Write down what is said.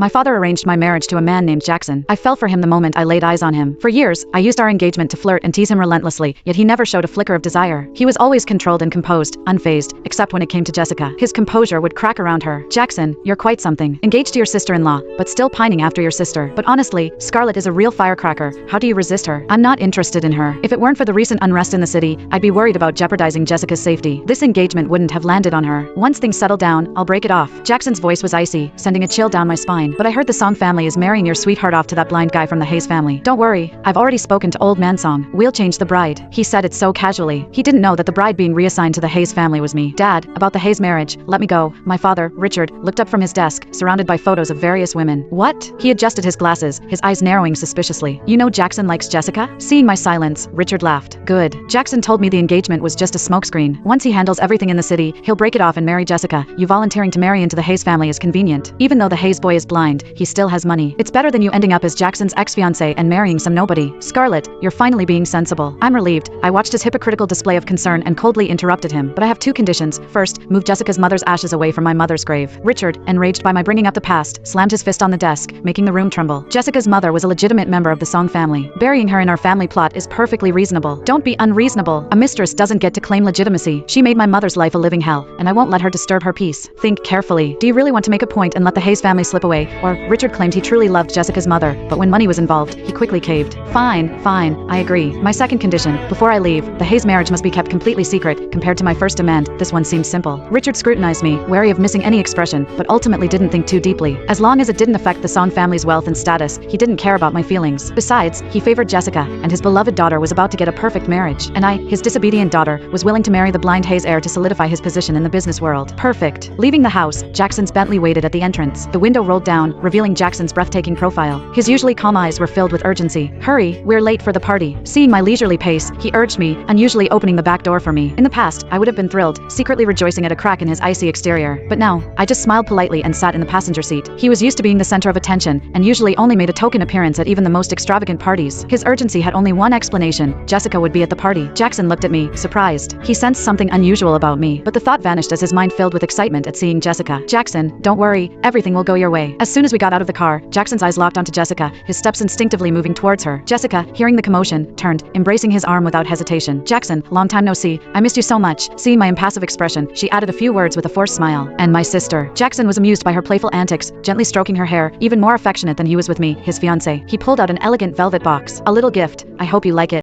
My father arranged my marriage to a man named Jackson. I fell for him the moment I laid eyes on him. For years, I used our engagement to flirt and tease him relentlessly, yet he never showed a flicker of desire. He was always controlled and composed, unfazed, except when it came to Jessica. His composure would crack around her. Jackson, you're quite something. Engaged to your sister-in-law, but still pining after your sister. But honestly, Scarlett is a real firecracker. How do you resist her? I'm not interested in her. If it weren't for the recent unrest in the city, I'd be worried about jeopardizing Jessica's safety. This engagement wouldn't have landed on her. Once things settle down, I'll break it off. Jackson's voice was icy, sending a chill down my spine. But I heard the Song family is marrying your sweetheart off to that blind guy from the Hayes family. Don't worry, I've already spoken to Old Man Song. We'll change the bride. He said it so casually. He didn't know that the bride being reassigned to the Hayes family was me. Dad, about the Hayes marriage, let me go. My father, Richard, looked up from his desk, surrounded by photos of various women. What? He adjusted his glasses, his eyes narrowing suspiciously. You know Jackson likes Jessica? Seeing my silence, Richard laughed. Good. Jackson told me the engagement was just a smokescreen. Once he handles everything in the city, he'll break it off and marry Jessica. You volunteering to marry into the Hayes family is convenient. Even though the Hayes boy is blind, he still has money. It's better than you ending up as Jackson's ex-fiancée and marrying some nobody. Scarlett, you're finally being sensible. I'm relieved. I watched his hypocritical display of concern and coldly interrupted him. But I have two conditions. First, move Jessica's mother's ashes away from my mother's grave. Richard, enraged by my bringing up the past, slammed his fist on the desk, making the room tremble. Jessica's mother was a legitimate member of the Song family. Burying her in our family plot is perfectly reasonable. Don't be unreasonable. A mistress doesn't get to claim legitimacy. She made my mother's life a living hell, and I won't let her disturb her peace. Think carefully. Do you really want to make a point and let the Hayes family slip away? Or, Richard claimed he truly loved Jessica's mother, but when money was involved, he quickly caved. Fine, I agree. My second condition, before I leave, the Hayes marriage must be kept completely secret. Compared to my first demand, this one seems simple. Richard scrutinized me, wary of missing any expression, but ultimately didn't think too deeply. As long as it didn't affect the Song family's wealth and status, he didn't care about my feelings. Besides, he favored Jessica, and his beloved daughter was about to get a perfect marriage. And I, his disobedient daughter, was willing to marry the blind Hayes heir to solidify his position in the business world. Perfect. Leaving the house, Jackson's Bentley waited at the entrance. The window rolled down, revealing Jackson's breathtaking profile. His usually calm eyes were filled with urgency. Hurry, we're late for the party. Seeing my leisurely pace, he urged me, unusually opening the back door for me. In the past, I would have been thrilled, secretly rejoicing at a crack in his icy exterior. But now, I just smiled politely and sat in the passenger seat. He was used to being the center of attention, and usually only made a token appearance at even the most extravagant parties. His urgency had only one explanation. Jessica would be at the party. Jackson looked at me, surprised. He sensed something unusual about me, but the thought vanished as his mind filled with excitement at seeing Jessica. Jackson, don't worry, everything will go your way. As soon as we got out of the car, Jackson's eyes locked onto Jessica, his steps instinctively moving towards her. Jessica, hearing the commotion, turned, embracing his arm without hesitation. Jackson, long time no see. I missed you so much. Seeing my impassive expression, she added a few words with a forced smile. And my sister. Jackson was amused by her playful antics, gently stroking her hair, even more affectionate than he was with me, his fiancé. He pulled out an elegant velvet box. A little gift. I hope you like it.